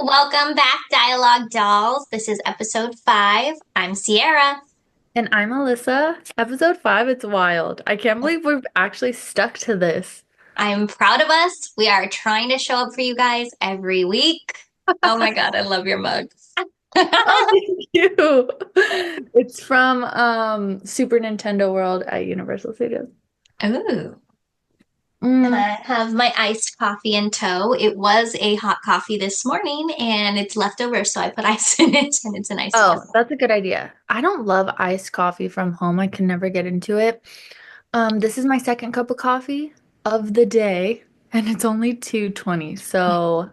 Welcome back, Dialogue Dolls. This is episode 5. I'm Sierra. And I'm Alyssa. Episode 5, it's wild. I can't believe we've actually stuck to this. I'm proud of us. We are trying to show up for you guys every week. Oh my God, I love your mug. Oh, thank you. It's from Super Nintendo World at Universal Studios. Ooh. And Mm. I have my iced coffee in tow. It was a hot coffee this morning and it's left over, so I put ice in it and it's an iced Oh, coffee. that's a good idea. I don't love iced coffee from home. I can never get into it. This is my second cup of coffee of the day, and it's only 2:20. So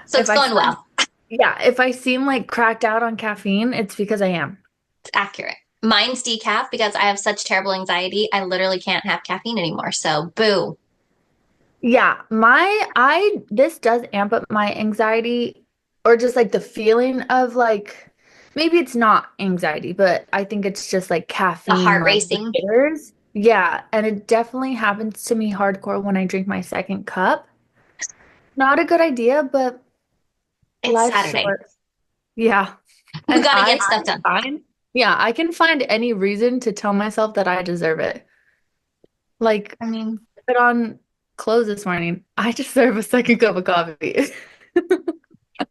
So if it's I going seem, well. yeah, if I seem like cracked out on caffeine, it's because I am. It's accurate. Mine's decaf because I have such terrible anxiety. I literally can't have caffeine anymore. So, boo. Yeah, this does amp up my anxiety or just like the feeling of like maybe it's not anxiety, but I think it's just like The caffeine heart like racing. jitters. Yeah, and it definitely happens to me hardcore when I drink my second cup. Not a good idea, but It's life's Saturday. short. Yeah. We And got to I get stuff done. find I can find any reason to tell myself that I deserve it. Like I mean, put on clothes this morning. I deserve a second cup of coffee.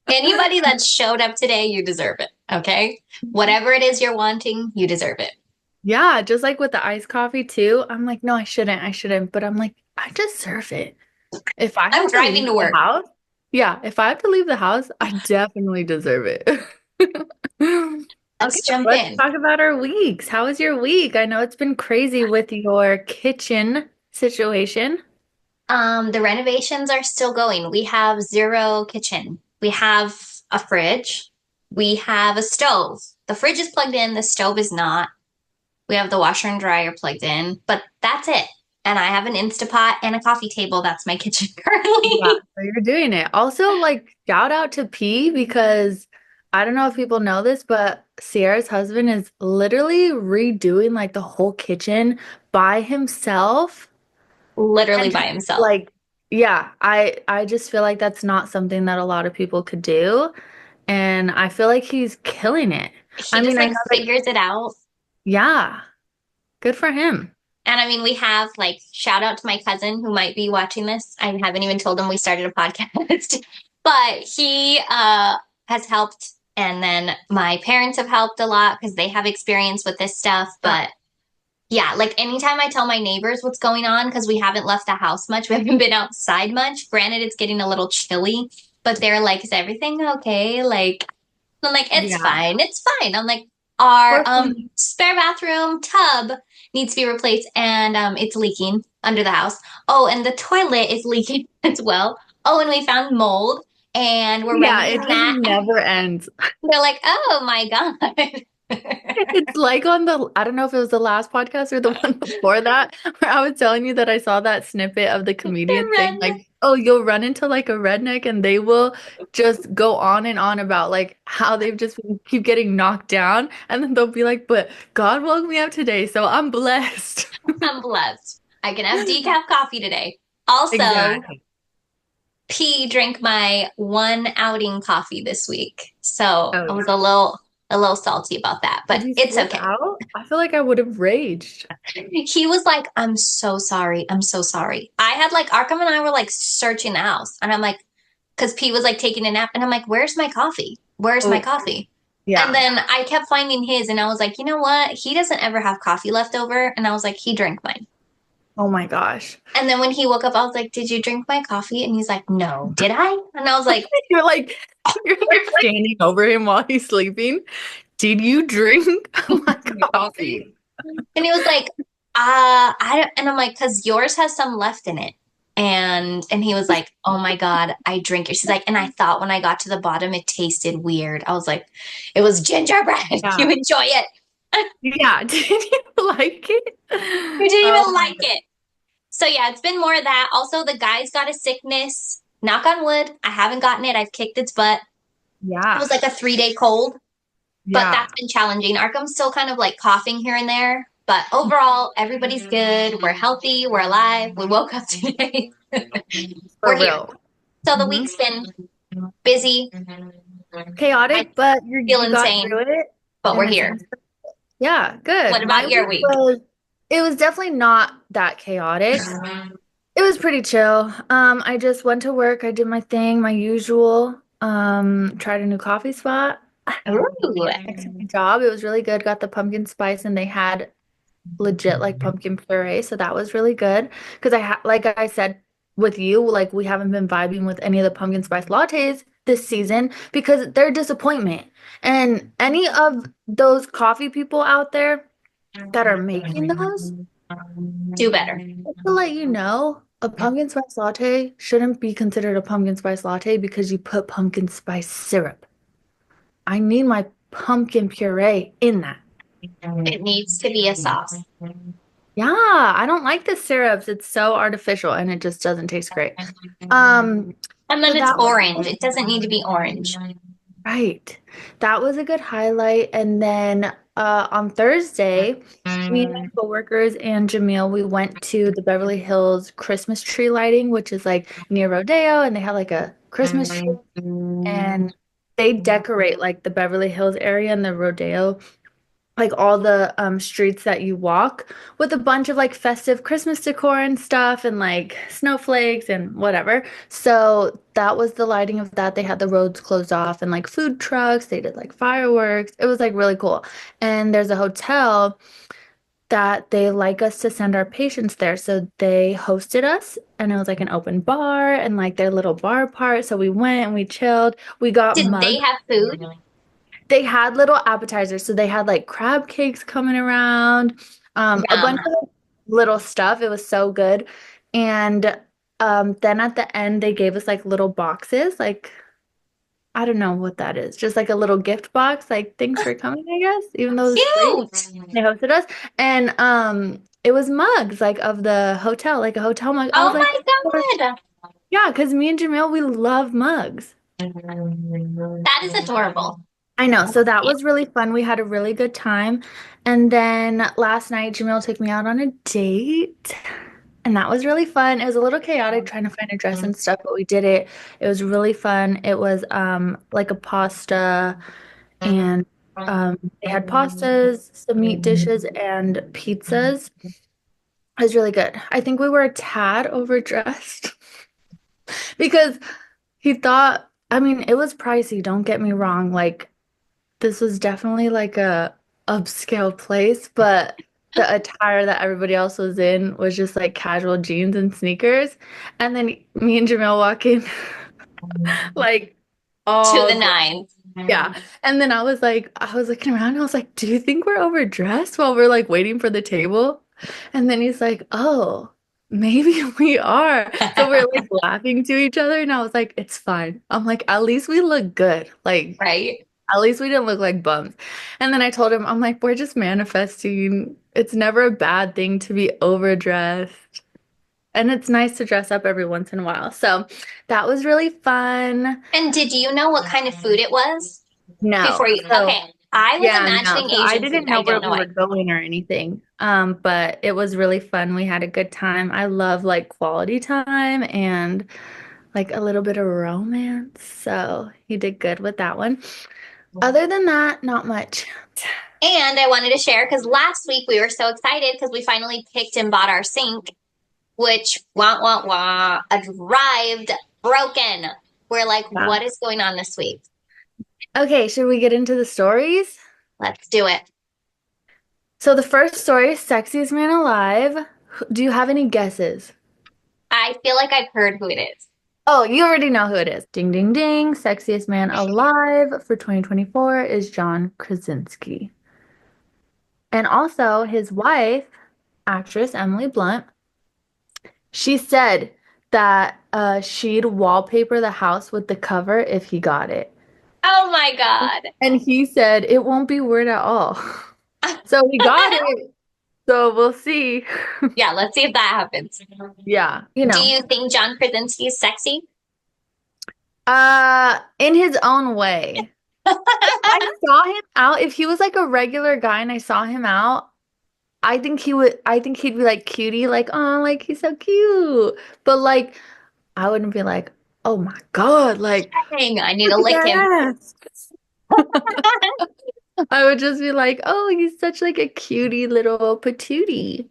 anybody that showed up today, you deserve it. Okay. Whatever it is you're wanting, you deserve it. Yeah, just like with the iced coffee too. I'm like, no, I shouldn't. But I'm like, I deserve it. If I I'm have to driving leave to the work. house, yeah, if I have to leave the house, I definitely deserve it. Okay, Let's jump let's in. talk about our weeks. How was your week? I know it's been crazy with your kitchen situation. The renovations are still going. We have zero kitchen. We have a fridge. We have a stove. The fridge is plugged in, the stove is not. We have the washer and dryer plugged in, but that's it. And I have an Instapot and a coffee table. That's my kitchen Yeah, currently. so you're doing it. Also, like, shout out to P because I don't know if people know this, but Sierra's husband is literally redoing like the whole kitchen by himself. Literally And by himself. like, yeah, I just feel like that's not something that a lot of people could do. And I feel like he's killing it. He I just mean, I like know that, figures it out. yeah, good for him. And I mean, we have like shout out to my cousin who might be watching this. I haven't even told him we started a podcast, but he has helped. And then my parents have helped a lot because they have experience with this stuff. Yeah. But yeah, like anytime I tell my neighbors what's going on, because we haven't left the house much, we haven't been outside much. Granted, it's getting a little chilly, but they're like, is everything okay? Like, I'm like, it's Yeah. fine. It's fine. I'm like, our Or some, spare bathroom tub needs to be replaced and it's leaking under the house. Oh, and the toilet is leaking as well. Oh, and we found mold and we're yeah, remedying it just that. never ends. They're like, oh my God. It's like on I don't know if it was the last podcast or the one before that, where I was telling you that I saw that snippet of the comedian saying Red. like, "Oh, you'll run into like a redneck and they will just go on and on about like how they've just keep getting knocked down, and then they'll be like, but God woke me up today, so I'm blessed." I'm blessed. I can have decaf coffee today. Also, Exactly. P drank my one outing coffee this week. So Oh I was yeah. a little salty about that, Did but you it's flip okay. out? I feel like I would have raged. He was like, I'm so sorry. I'm so sorry. I had like Arkham and I were like searching the house and I'm like, because P was like taking a nap and I'm like, where's my coffee? Where's my Oh coffee? And yeah. then I kept finding his and I was like, you know what? He doesn't ever have coffee left over. And I was like, he drank mine. Oh my gosh. And then when he woke up, I was like, did you drink my coffee? And he's like, no, did I? And I was like, You're like you're like standing over him while he's sleeping. Did you drink my coffee? and he was like, I don't, and I'm like, because yours has some left in it. And he was like, oh my God, I drink it. She's like, and I thought when I got to the bottom, it tasted weird. I was like, it was gingerbread. You Yeah. enjoy it. Yeah. Did you like it? You didn't Oh even my like God. it. So yeah, it's been more of that. Also, the guy's got a sickness. Knock on wood. I haven't gotten it. I've kicked its butt. It Yeah. was like a 3 day cold, but Yeah. that's been challenging. Arkham's still kind of like coughing here and there, but overall, everybody's good. We're healthy. We're alive. We woke up today. For We're here. real. So the Hmm. week's been Busy. I Chaotic, but feel you got insane, through it, but we're and it here. sounds yeah, What good. My about your week week? was it was definitely not that chaotic. It was pretty chill. I just went to work, I did my thing, my usual. Tried a new coffee spot. Ooh. I took my job. It was really good. Got the pumpkin spice and they had legit like pumpkin puree, so that was really good. Because I ha like I said with you, like we haven't been vibing with any of the pumpkin spice lattes this season because they're a disappointment. And any of those coffee people out there that are making those, Do better. just to let you know, a pumpkin spice latte shouldn't be considered a pumpkin spice latte because you put pumpkin spice syrup. I need my pumpkin puree in that. It needs to be a sauce. Yeah, I don't like the syrups. It's so artificial and it just doesn't taste great. Um, And so then it's that was orange. It doesn't need to be orange. right. That was a good highlight. And then on Thursday, me and my coworkers and Jamil, we went to the Beverly Hills Christmas tree lighting, which is like near Rodeo, and they have like a Christmas tree and they decorate like the Beverly Hills area and the Rodeo like all the streets that you walk with a bunch of like festive Christmas decor and stuff and like snowflakes and whatever. So that was the lighting of that. They had the roads closed off and like food trucks. They did like fireworks. It was like really cool. And there's a hotel that they like us to send our patients there. So they hosted us and it was like an open bar and like their little bar part. So we went and we chilled. We got Did they mugs. have food? They had little appetizers, so they had like crab cakes coming around, a Yum. bunch of little stuff. It was so good. And then at the end, they gave us like little boxes, like I don't know what that is, just like a little gift box, like thanks for coming, I guess, even though it was free. Cute. They hosted us, and it was mugs like of the hotel, like a hotel mug. I was Oh like, my God. yeah, because me and Jamil, we love mugs. That is adorable. I know. So that was really fun. We had a really good time. And then last night, Jamil took me out on a date. And that was really fun. It was a little chaotic trying to find a dress and stuff, but we did it. It was really fun. It was like a pasta and they had pastas, some meat dishes, and pizzas. It was really good. I think we were a tad overdressed because he thought, I mean, it was pricey, don't get me wrong. Like this was definitely like a upscale place, but the attire that everybody else was in was just like casual jeans and sneakers. And then me and Jamil walk in like To the all nines. yeah. And then I was looking around and I was like, do you think we're overdressed while we're like waiting for the table? And then he's like, oh, maybe we are. So we're like laughing to each other and I was like, it's fine. I'm like, at least we look good. Like Right? at least we didn't look like bums. And then I told him, I'm like, we're just manifesting. It's never a bad thing to be overdressed. And it's nice to dress up every once in a while. So that was really fun. And did you know what kind of food it was No. before you? So Okay. I was yeah, no. imagining So I Asian food. didn't know I where don't know we were why. going or anything. But it was really fun. We had a good time. I love like quality time and like a little bit of romance. So he did good with that one. Other than that, not much. And I wanted to share because last week we were so excited because we finally picked and bought our sink, which wah wah wah arrived broken. We're like, Yeah. what is going on this week? Okay, should we get into the stories? Let's do it. So the first story is Sexiest Man Alive. Do you have any guesses? I feel like I've heard who it is. Oh, you already know who it is. Ding, ding, ding. Sexiest Man Alive for 2024 is John Krasinski. And also his wife, actress Emily Blunt, she said that she'd wallpaper the house with the cover if he got it. Oh my God. And he said it won't be weird at all. So he got it. So we'll see. Yeah, let's see if that happens. Yeah, Do you think John Krasinski is sexy? in his own way. If I saw him out, if he was like a regular guy and I saw him out, I think he'd be like cutie, like, oh, like he's so cute. But like I wouldn't be like, oh my God, like, Dang, I need look to at lick him. that ass. I would just be like, oh, he's such like a cutie little patootie.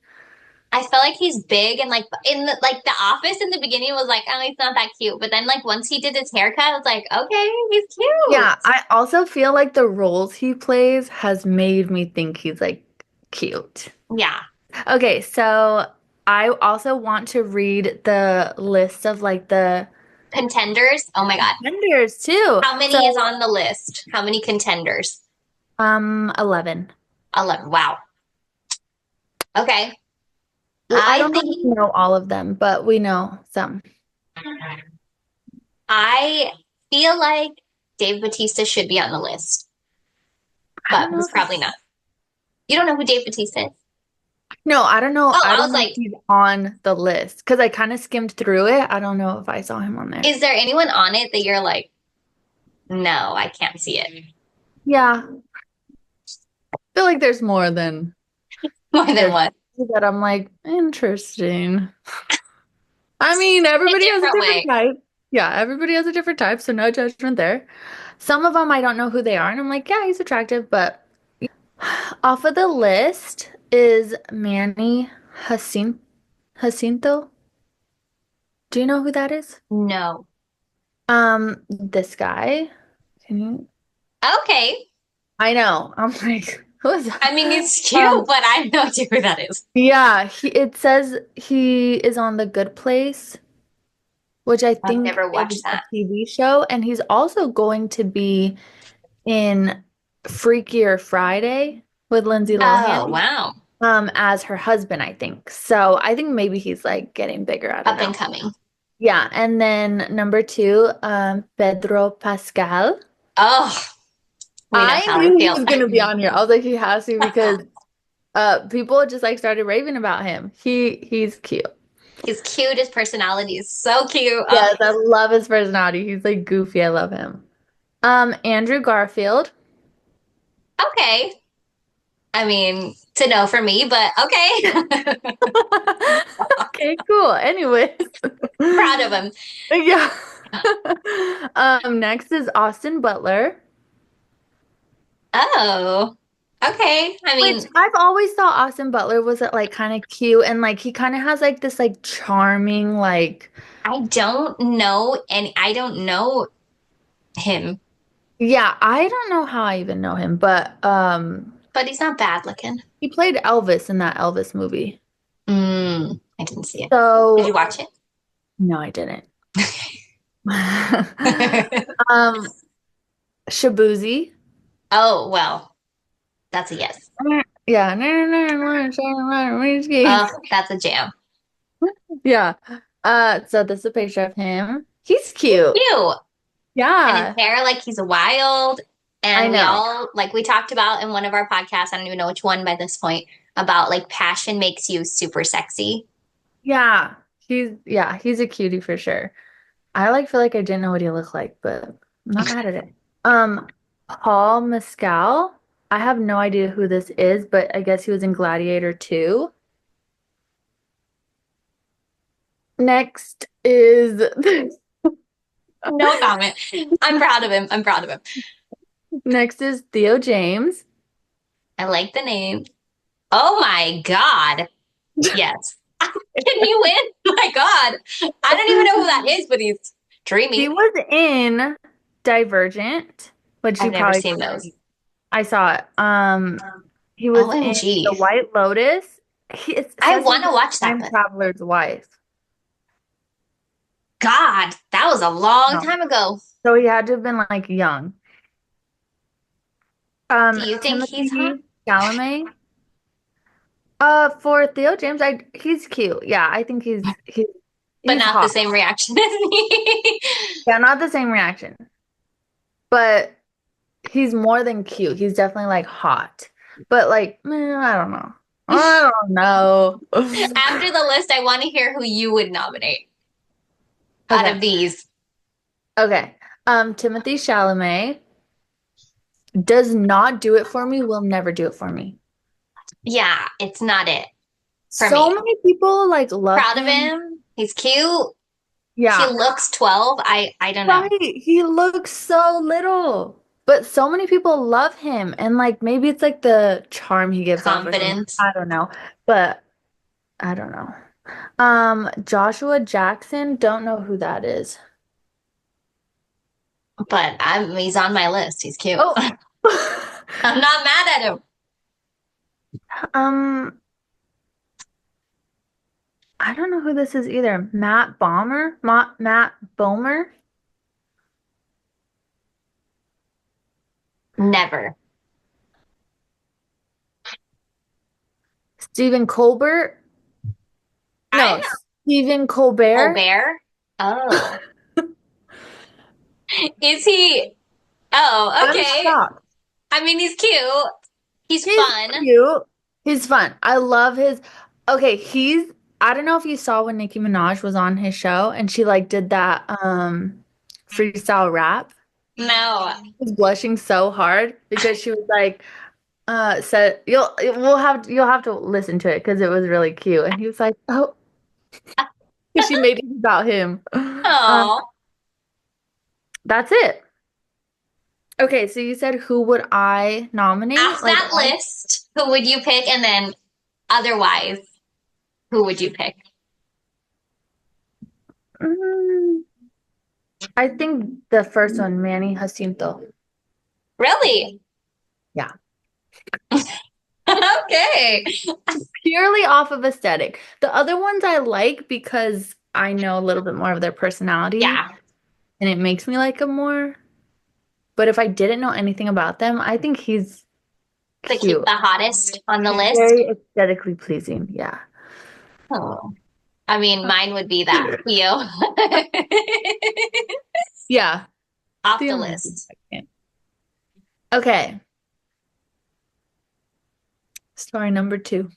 I feel like he's big and like in the office in the beginning was like, oh, he's not that cute. But then like once he did his haircut, I was like, okay, he's Yeah, cute. I also feel like the roles he plays has made me think he's like cute. Yeah. Okay, so I also want to read the list of like the Contenders. Oh my God. contenders too. How So, many is on the list? How many contenders? 11. 11. Wow. Okay. Well, I I don't know if we think know all of them, but we know some. I feel like Dave Bautista should be on the list, I don't but know he's if probably not. You don't know who Dave Bautista is? no, I don't know. Oh, I I don't was know if like, he's on the list because I kind of skimmed through it. I don't know if I saw him on there. is there anyone on it that you're like, no, I can't see it? Yeah, I feel like there's more than More than there's one. that I'm like, interesting. I mean, In a everybody has a different different way. type. Yeah, everybody has a different type, so no judgment there. Some of them I don't know who they are, and I'm like, yeah, he's attractive, but off of the list is Manny Jacinto. Do you know who that is? No. This guy. Can you? Okay. I know. I'm like, who is that? I mean, he's cute, Um, but I have no idea who that is. yeah, it says he is on The Good Place, which I I've think never is watched a that. TV show, and he's also going to be in Freakier Friday with Lindsay Oh, Lohan, wow. as her husband, I think. So I think maybe he's like getting bigger. I don't Up and know. coming. Yeah, and then number two, Pedro Pascal. Oh, we know I how I knew he feel. was gonna be on here. I was like, he has to because people just like started raving about him. He's cute. He's cute. His personality is so cute. Oh, Yes, I love his personality. He's like goofy. I love him. Andrew Garfield. okay. I mean, to know for me, but okay. Okay, cool. Anyways. Proud of him. Yeah. Next is Austin Butler, Oh, okay. I which mean, I've always thought Austin Butler was like kind of cute and like he kind of has like this like charming like I don't know him, yeah, I don't know how I even know him, but but he's not bad looking. he played Elvis in that Elvis movie. I didn't see it. Did you So watch it? no, I didn't. Um, Shabuzi. Oh, well, that's a yes. Yeah. Oh, that's a jam. Yeah. So this is a picture of him. He's He's cute. cute. And his Yeah, hair, like he's wild. I And we know. all, like we talked about in one of our podcasts, I don't even know which one by this point, about like passion makes you super sexy. He's a cutie for sure. I like feel like I didn't know what he looked like, but I'm not mad at it. Um, Paul Mescal. I have no idea who this is, but I guess he was in Gladiator 2. Next is No comment. I'm proud of him. I'm proud of him. next is Theo James. I like the name. Oh my God. Yes. Can you win? My God. I don't even know who that is, but he's He dreamy. was in Divergent, which I've you never probably seen those. I saw it. He was in The OMG. White Lotus. It I says he's want to watch a that, time but traveler's wife. God, that was a long No. time ago. So he had to have been like young. Do you think he's hot? Timothy Chalamet. For Theo James, he's cute. Yeah, I think But he's not the hot. same reaction as me. Yeah, not the same reaction, but he's more than cute. He's definitely like hot. But like, I don't know. I don't know. After the list, I want to hear who you would nominate out of Okay. these. Okay. Timothy Chalamet does not do it for me, will never do it for me. Yeah, it's not it for So me. many people like love Proud of him. him. He's cute. He Yeah. looks 12. I don't know. Right. He looks so little. But so many people love him. And like maybe it's like the charm he gives off or something. Confidence. I don't know. But I don't know. Joshua Jackson, don't know who that is. But he's on my list. He's cute. Oh. I'm not mad at him. Um, I don't know who this is either. Matt Bomer? Never. Stephen Colbert? I No, know. Stephen Colbert. Colbert. Oh. Is he? Oh, I'm okay. shocked. I mean, he's cute. He's He's fun. cute. He's fun. I love his. Okay, I don't know if you saw when Nicki Minaj was on his show and she like did that freestyle rap. No. I was blushing so hard because she was like said you'll have to listen to it because it was really cute. And he was like, "Oh," because she made it about him. Oh. That's it. Okay, so you said who would I nominate? After that list, who would you pick? And then otherwise, who would you pick? Mm, I think the first one, Manny Jacinto. Really? Yeah. Okay. Purely off of aesthetic. The other ones I like because I know a little bit more of their personality Yeah. and it makes me like them more. But if I didn't know anything about them, I think he's cute. The hottest on the list. Very aesthetically pleasing. Yeah. Oh. I mean, mine would be that. Theo. Yeah. Off The the only list. second. Okay. Story number 2.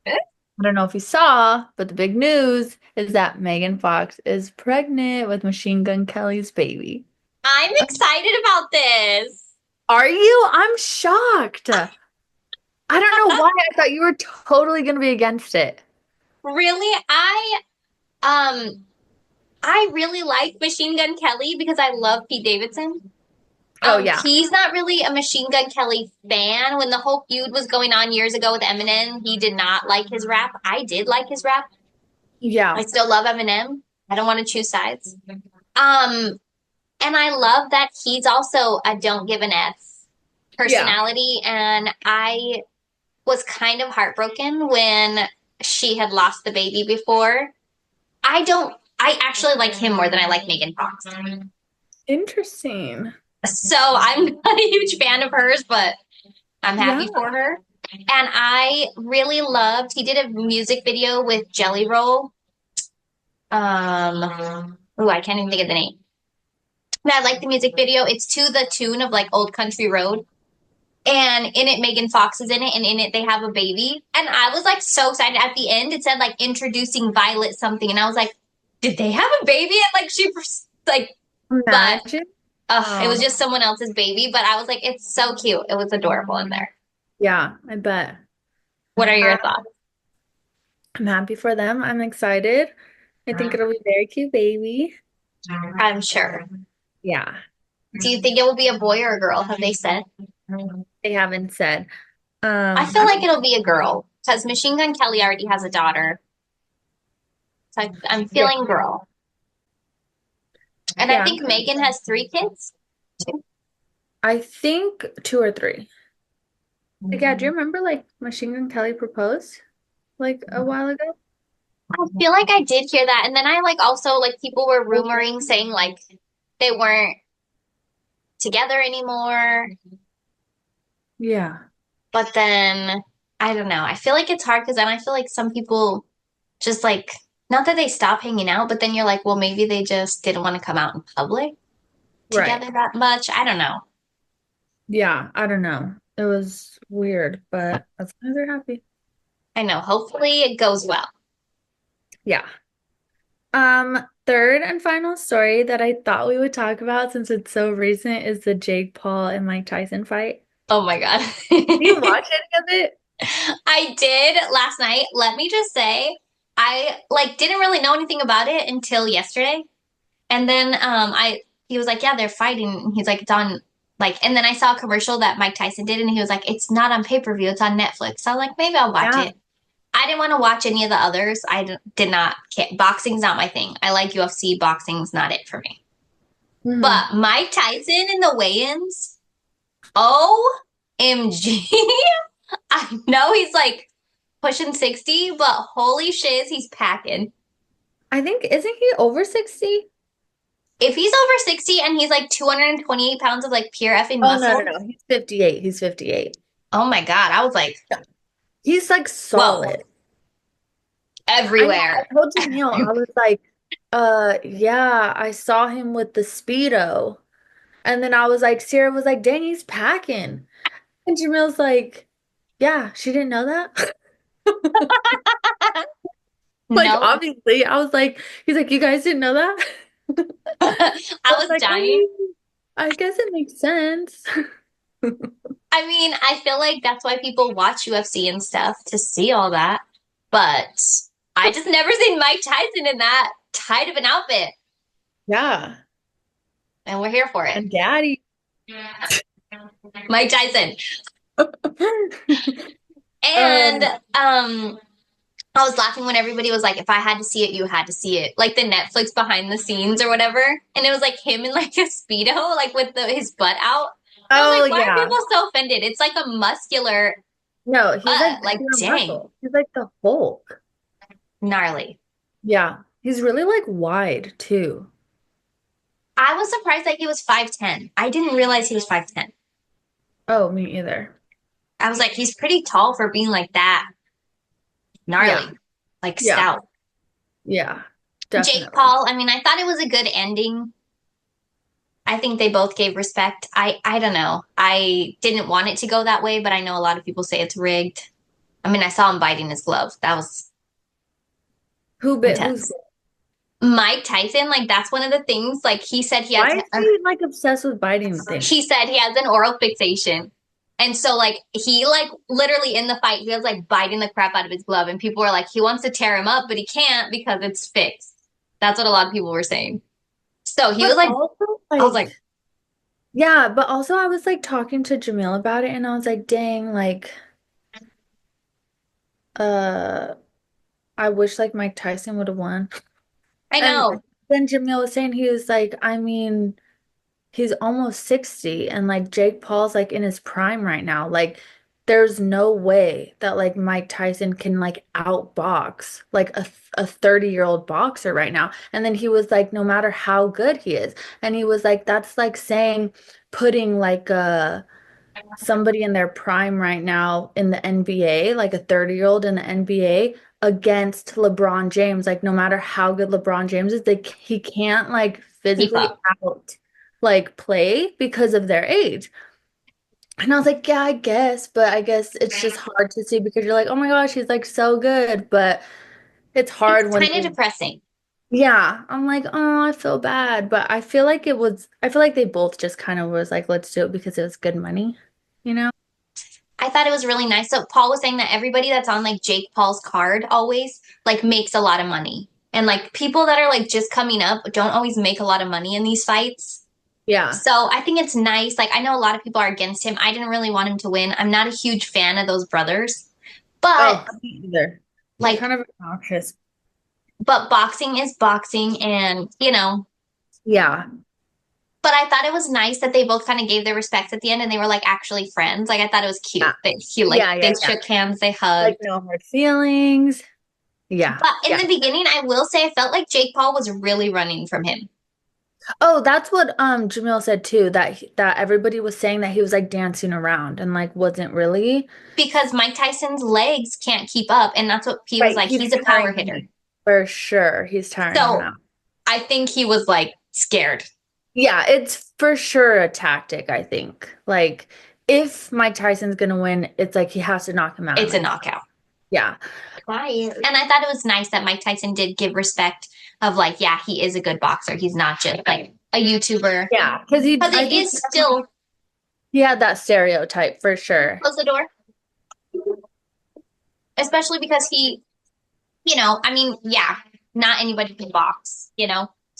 I don't know if you saw, but the big news is that Megan Fox is pregnant with Machine Gun Kelly's baby. I'm excited about this. Are you? I'm shocked. I don't know why I thought you were totally going to be against it. Really, um I really like Machine Gun Kelly because I love Pete Davidson. Oh, yeah. He's not really a Machine Gun Kelly fan. When the whole feud was going on years ago with Eminem, he did not like his rap. I did like his rap. I Yeah. still love Eminem. I don't want to choose sides. Um, and I love that he's also a don't give an F Yeah. personality. And I was kind of heartbroken when she had lost the baby before. I actually like him more than I like Megan Fox. Interesting. So I'm not a huge fan of hers, but I'm happy Yeah. for her. And I really loved, he did a music video with Jelly Roll. I can't even think of the name. And I like the music video. It's to the tune of like Old Country Road. And in it, Megan Fox is in it, and in it, they have a baby. And I was like so excited. At the end, it said like introducing Violet something. And I was like, did they have a baby? And like, like, but Imagine. it was Oh, just someone else's baby. But I was like, it's so cute. It was adorable in there. yeah, I bet. What are Uh, your thoughts? I'm happy for them. I'm excited. I think it'll be a very cute baby. I'm sure. Yeah. Do you think it will be a boy or a girl? Have they said? They haven't said. I feel like it'll be a girl because Machine Gun Kelly already has a daughter. So I'm Yeah. feeling girl. And I Yeah. think Megan has 3 kids. I think 2 or 3. Like, yeah, do you remember like Machine Gun Kelly proposed like a while ago? I feel like I did hear that. And then I like also like people were rumoring saying like they weren't together anymore. Yeah. But then I don't know. I feel like it's hard because then I feel like some people just like not that they stop hanging out, but then you're like, well, maybe they just didn't want to come out in public Right. together that much. I don't know. Yeah, I don't know. It was weird, but as long as they're happy. I know. Hopefully it goes well. Yeah. Third and final story that I thought we would talk about since it's so recent is the Jake Paul and Mike Tyson fight. Oh my God. Do you watch any of it? I did last night. Let me just say, I like didn't really know anything about it until yesterday. And then he was like, yeah, they're fighting. And he's like, it's on like, and then I saw a commercial that Mike Tyson did, and he was like, it's not on pay-per-view, it's on Netflix. So I was like, maybe I'll watch Yeah. it. I didn't want to watch any of the others. Did not. Boxing's not my thing. I like UFC. Boxing's not it for me. Mhm. But Mike Tyson in the weigh-ins, OMG. I know he's like pushing 60, but holy shit, he's packing. I think, isn't he over 60? If he's over 60 and he's like 228 pounds of like pure effing Oh, no, muscle, no, no. He's 58. He's 58. oh my God, I was like, Yeah. He's like whoa, solid. I know. everywhere. I told Jamil, I was like, yeah, I saw him with the Speedo. And then I was like, Sierra was like, dang, he's packing. And Jamil's like, yeah, she didn't know that. Like, No, obviously, I was like, he's like, you guys didn't know that? I I was was like, dying. I guess it makes sense. I mean, I feel like that's why people watch UFC and stuff to see all that. But I just never seen Mike Tyson in that tight of an outfit. Yeah. And we're here for it. And daddy. Mike Tyson. And Um, I was laughing when everybody was like, if I had to see it, you had to see it. Like the Netflix behind the scenes or whatever. And it was like him in like a Speedo, like with his butt out. And I was oh like, why are yeah. people so offended? It's like a muscular No, he's like butt. Like, pure dang, muscle. He's like the Hulk. gnarly. Yeah. He's really like wide too. I was surprised that he was 5'10". I didn't realize he was 5'10". Oh, me either. I was like, he's pretty tall for being like that Yeah. gnarly, like Yeah. stout. Yeah. Jake Definitely. Paul, I mean, I thought it was a good ending. I think they both gave respect. I don't know. I didn't want it to go that way, but I know a lot of people say it's rigged. I mean, I saw him biting his glove. That was Who bit who's intense. Mike Tyson, like that's one of the things. Like he said he has, why is he like obsessed with biting things? he said he has an oral fixation, and so like he like literally in the fight he was like biting the crap out of his glove, and people were like he wants to tear him up, but he can't because it's fixed. That's what a lot of people were saying. So he was But like, also I was like, like yeah, but also I was like talking to Jamil about it and I was like, dang, like uh I wish like Mike Tyson would have won. I And know. then Jamil was saying he was like, I mean, he's almost 60 and like Jake Paul's like in his prime right now. Like there's no way that like Mike Tyson can like outbox like a 30-year-old boxer right now. And then he was like, no matter how good he is. And he was like, that's like saying putting like somebody in their prime right now in the NBA, like a 30-year-old in the NBA against LeBron James. Like no matter how good LeBron James is, he can't like Keep physically up. out like play because of their age. And I was like, yeah, I guess, but I guess it's just hard to see because you're like, oh my gosh, he's like so good, but it's It's hard when kind of depressing. yeah, I'm like, oh, I feel bad, but I feel like they both just kind of was like, let's do it because it was good money, you know? I thought it was really nice. So Paul was saying that everybody that's on like Jake Paul's card always like makes a lot of money. And like people that are like just coming up don't always make a lot of money in these fights. Yeah. So I think it's nice. Like I know a lot of people are against him. I didn't really want him to win. I'm not a huge fan of those brothers. But Oh, me either. They're like kind of obnoxious. but boxing is boxing and Yeah. but I thought it was nice that they both kind of gave their respects at the end and they were like actually friends. Like I thought it was cute Yeah. that he like Yeah, they yeah, yeah. shook hands, they hugged. Like no hard feelings. Yeah. But in Yeah. the beginning, I will say I felt like Jake Paul was really running from him Oh, that's what Jamil said too, that that everybody was saying that he was like dancing around and like wasn't really. because Mike Tyson's legs can't keep up. And that's what he was Right, like. he's He's a power tiring hitter. him. For sure. He's tiring him So out. I think he was like scared. Yeah, it's for sure a tactic, I think. Like if Mike Tyson's gonna win, it's like he has to knock him out in It's a like knockout. yeah. Quiet. And I thought it was nice that Mike Tyson did give respect of like, yeah, he is a good boxer. He's not just like a YouTuber. Yeah, because he Because I it think is still he had that stereotype for sure. close the door, especially because I mean, yeah, not anybody can box.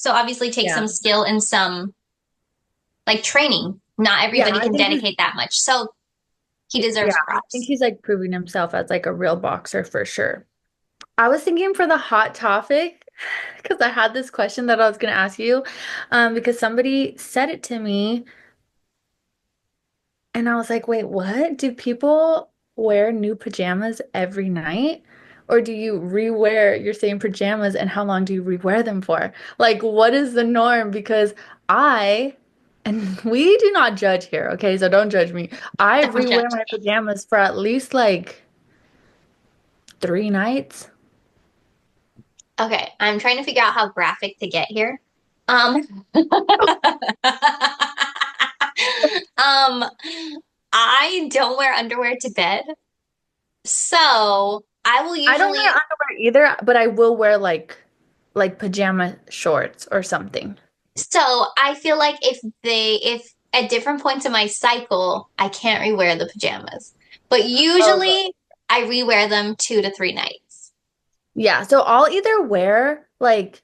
So obviously take Yeah. some skill and some like training. Not Yeah, everybody I can think he's dedicate that much. So he yeah, deserves I think props. he's like proving himself as like a real boxer for sure. I was thinking for the hot topic because I had this question that I was going to ask you because somebody said it to me and I was like, wait, what? Do people wear new pajamas every night? Or do you rewear your same pajamas and how long do you rewear them for? Like, what is the norm? Because I, and we do not judge here, okay? So don't judge me. I Don't rewear judge. my pajamas for at least like 3 nights. Okay, I'm trying to figure out how graphic to get here. Um, um, I don't wear underwear to bed, so I will I don't wear usually. underwear either, but I will wear like pajama shorts or something. So I feel like if at different points in my cycle, I can't rewear the pajamas, but Oh, usually I rewear them 2 to 3 nights. yeah, so I'll either wear like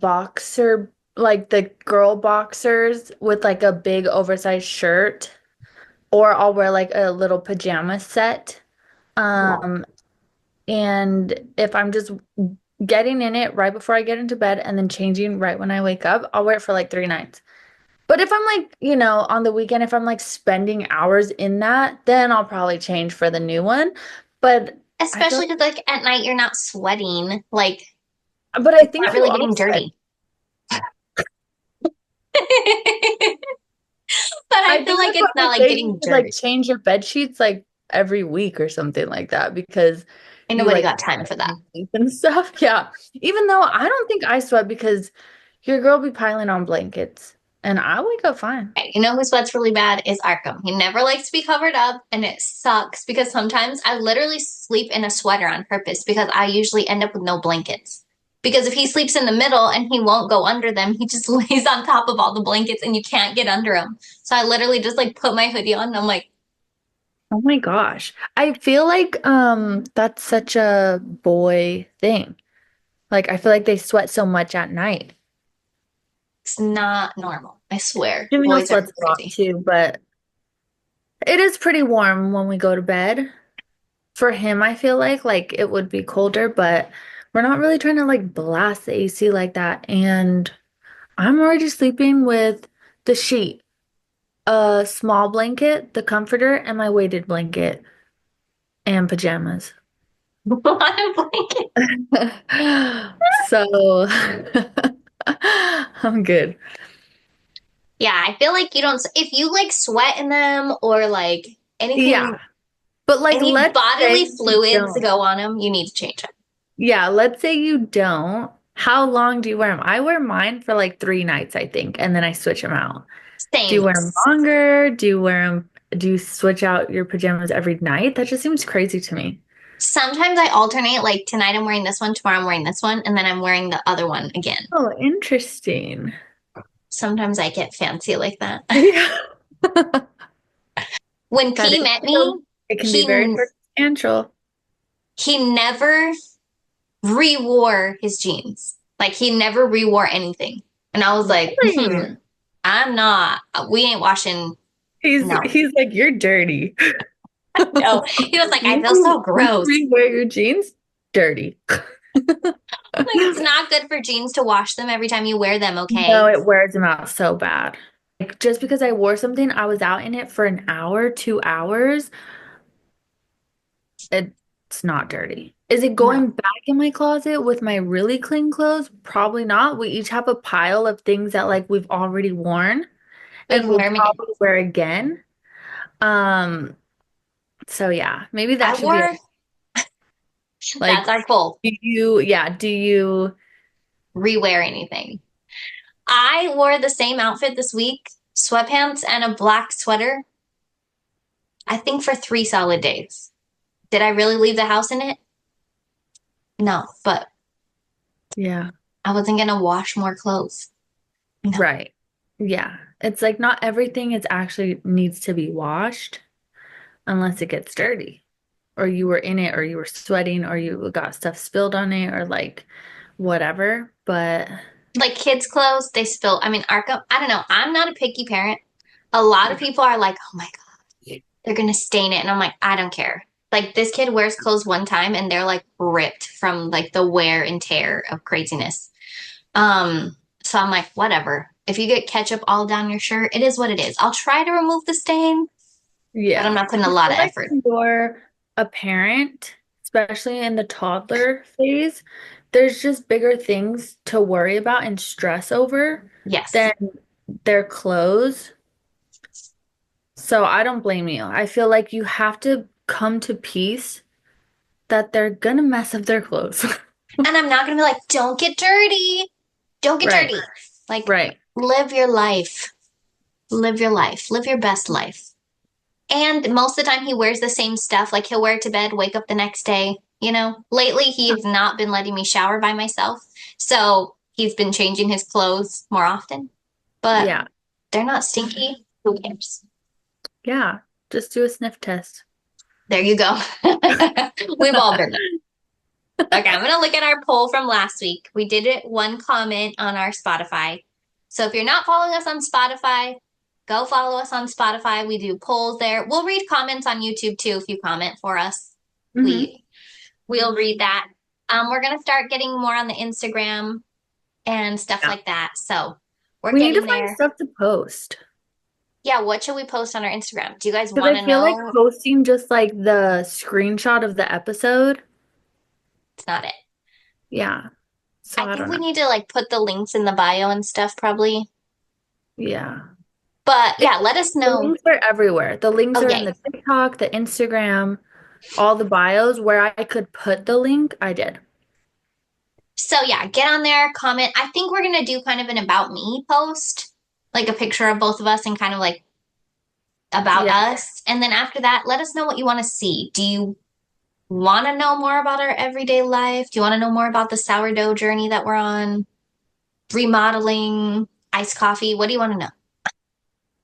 boxer like the girl boxers with like a big oversized shirt or I'll wear like a little pajama set. Um and if I'm just getting in it right before I get into bed and then changing right when I wake up, I'll wear it for like 3 nights. But if I'm like, on the weekend, if I'm like spending hours in that, then I'll probably change for the new one. But I feel Especially because like at night you're not sweating, like but I it's not think you really are getting sweating. dirty. But I I feel think like that's why it's they not like say you getting should like dirty. change your bed sheets like every week or something like that because Ain't you nobody like got time sweat for when that. you sleep and stuff. Yeah. Even though I don't think I sweat because your girl be piling on blankets and I wake up fine. Okay, you know who sweats really bad is Arkham. He never likes to be covered up, and it sucks because sometimes I literally sleep in a sweater on purpose because I usually end up with no blankets. Because if he sleeps in the middle and he won't go under them, he just lays on top of all the blankets and you can't get under him. So I literally just like put my hoodie on and I'm like, Oh my gosh. I feel like that's such a boy thing. Like I feel like they sweat so much at night. it's not normal. I swear. Jimmy Boys are sweats a lot crazy. too, but it is pretty warm when we go to bed. For him, I feel like it would be colder, but we're not really trying to like blast the AC like that. And I'm already sleeping with the sheet, a small blanket, the comforter, and my weighted blanket and pajamas. On a blanket. So I'm good. Yeah, I feel like you don't, if you like sweat in them or like Yeah. anything, But like any let's say bodily you fluids don't. go on them, you need to change them. Yeah, let's say you don't. How long do you wear them? I wear mine for like 3 nights, I think, and then I switch them out. Do you Same. wear them longer? Do you switch out your pajamas every night? That just seems crazy to me. Sometimes I alternate, like tonight I'm wearing this one, tomorrow I'm wearing this one, and then I'm wearing the other one again. Oh, interesting. Sometimes I get fancy like that. Yeah. When That P is met true. me, It can be very he circumstantial. he never re-wore his jeans. Like he never re-wore anything. And I was like, Really? I'm not, we ain't washing. No, He's like, you're dirty. no. He was like, I feel You so you gross. rewear your jeans? Dirty. Like it's not good for jeans to wash them every time you wear them, No, okay? it wears them out so bad. Like just because I wore something, I was out in it for an hour, 2 hours. It's not dirty. Is it No. going back in my closet with my really clean clothes? Probably not. We each have a pile of things that like we've already worn We and can we'll wear them again. probably wear again. Um, so yeah, maybe that I should be wore, like, that's our goal, do you, rewear anything. I wore the same outfit this week, sweatpants and a black sweater, I think for 3 solid days. Did I really leave the house in it? No, but yeah, I wasn't gonna wash more clothes. No. right. Yeah. It's like not everything is actually needs to be washed unless it gets dirty. Or you were in it, or you were sweating, or you got stuff spilled on it, or like whatever. But Like kids' clothes, they spill. I mean, Arkham, I don't know. I'm not a picky parent. A lot of people are like, oh my God, they're gonna stain it. And I'm like, I don't care. Like this kid wears clothes one time and they're like ripped from like the wear and tear of craziness. So I'm like, whatever. If you get ketchup all down your shirt, it is what it is. I'll try to remove the stain, but I'm Yeah. not putting I a lot feel of like effort. when you're a parent, especially in the toddler phase, there's just bigger things to worry about and stress over Yes. than their clothes. So I don't blame you. I feel like you have to come to peace that they're gonna mess up their clothes. And I'm not gonna be like, don't get dirty. Don't get Right, dirty. Like, right. live your life. Live your life. Live your best life. And most of the time, he wears the same stuff. Like, he'll wear it to bed, wake up the next day. You know, lately, he has not been letting me shower by myself. So he's been changing his clothes more often. But Yeah, they're not stinky. Who cares? yeah. Just do a sniff test. There you go. We've all been there. Okay, I'm going to look at our poll from last week. We did it one comment on our Spotify. So if you're not following us on Spotify, go follow us on Spotify. We do polls there. We'll read comments on YouTube too if you comment for us. Hmm. We we'll read that. We're gonna start getting more on the Instagram and stuff Yeah. like that. So we're We need to getting find there. stuff to post. Yeah, what should we post on our Instagram? Do you guys Because want I to feel like know? posting just like the screenshot of the episode. It's not it. Yeah. So I I think don't we know. need to like put the links in the bio and stuff probably. Yeah. But It, yeah, let us the know. links are everywhere. The links Oh, are in yay. the TikTok, the Instagram, all the bios where I could put the link, I did. So yeah, get on there, comment. I think we're gonna do kind of an about me post, like a picture of both of us and kind of like about Yeah. us. And then after that, let us know what you want to see. Do you want to know more about our everyday life? Do you want to know more about the sourdough journey that we're on? Remodeling, iced coffee? What do you want to know?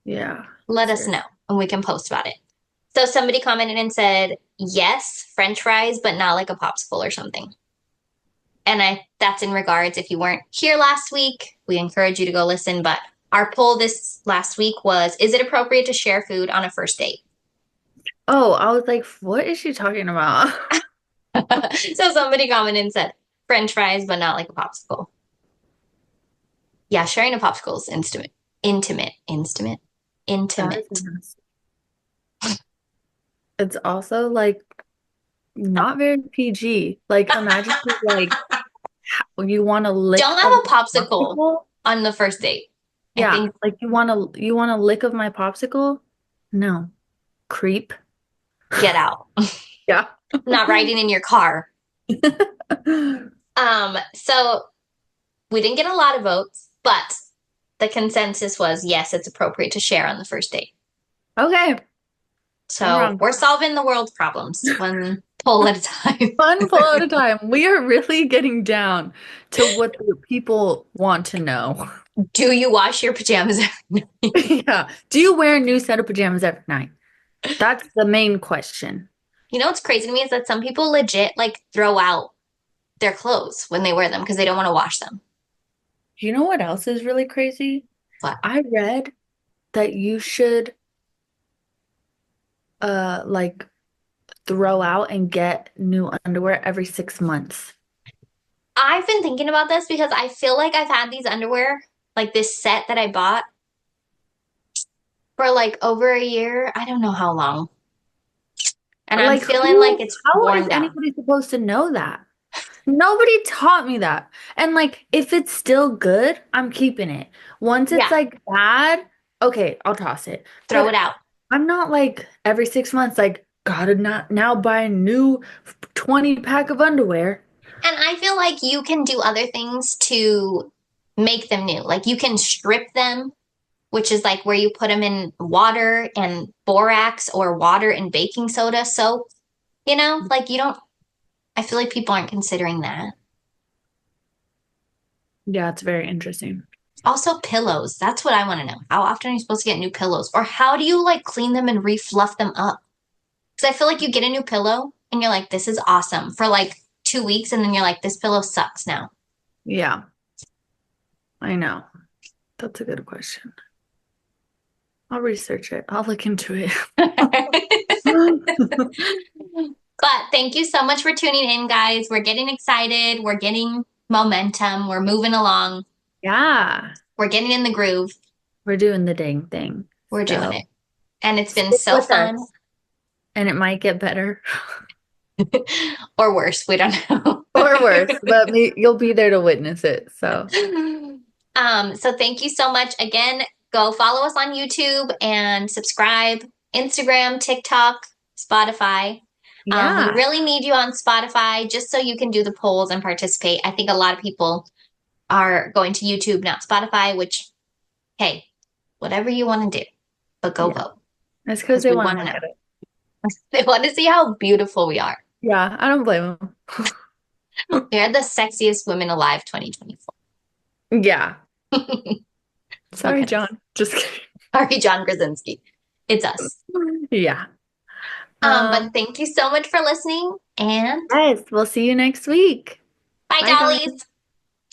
Yeah. Let us Seriously. know and we can post about it. So somebody commented and said, yes, French fries, but not like a popsicle or something. And that's in regards if you weren't here last week, we encourage you to go listen. But our poll this last week was, is it appropriate to share food on a first date? Oh, I was like, what is she talking about? So somebody commented and said, French fries, but not like a popsicle. Yeah, sharing a popsicle is That is intimate. nice. It's also like not very PG. Like imagine you like you want a Don't lick have of a my popsicle popsicle. on the first date. I Yeah, think like you want a lick of my popsicle? No. Creep. get out. Yeah. Not riding in your car. So we didn't get a lot of votes, but the consensus was yes, it's appropriate to share on the first date. Okay, I'm So wrong. we're solving the world's problems one poll at a time. One pull at a time. We are really getting down to what the people want to know. Do you wash your pajamas every night? Yeah. Do you wear a new set of pajamas every night? That's the main question. You know what's crazy to me is that some people legit like throw out their clothes when they wear them because they don't want to wash them. You know what else is really crazy? But I read that you should like throw out and get new underwear every 6 months. I've been thinking about this because I feel like I've had these underwear, like this set that I bought for like over a year. I don't know how long. And I'm Like feeling like who, it's how is worn down. anybody supposed to know that? Nobody taught me that. And like if it's still good, I'm keeping it. Once it's Yeah, like bad, okay, I'll toss it. throw it But out. I'm not like every 6 months like gotta not now buy a new 20 pack of underwear. And I feel like you can do other things to make them new. Like you can strip them, which is like where you put them in water and borax or water and baking soda soap. You know, like you don't, I feel like people aren't considering that. Yeah, it's very interesting. Also, pillows. That's what I want to know. How often are you supposed to get new pillows? Or how do you like clean them and refluff them up? Because I feel like you get a new pillow and you're like, this is awesome for like 2 weeks. And then you're like, this pillow sucks now. Yeah. I know. That's a good question. I'll research it. I'll look into it. But thank you so much for tuning in, guys. We're getting excited. We're getting momentum. We're moving along. Yeah, We're getting in the groove. we're doing the dang thing. We're doing So it. And it's been stick so with fun. us, and it might get better Or worse. We don't know. or worse, but you'll be there to witness it. So, So thank you so much. Again, go follow us on YouTube and subscribe, Instagram, TikTok, Spotify. We yeah, really need you on Spotify just so you can do the polls and participate. I think a lot of people are going to YouTube, not Spotify, which, hey, whatever you want to do, but go yeah. vote That's because because they we want want to to look know. at it. They want to see how beautiful we are. Yeah, I don't blame them. We are the sexiest women alive 2024. Yeah. Sorry, Okay. John. Just kidding. Sorry, John Krasinski. It's us. Yeah. But thank you so much for listening and Yes, we'll see you next week. bye, Bye, guys. dollies.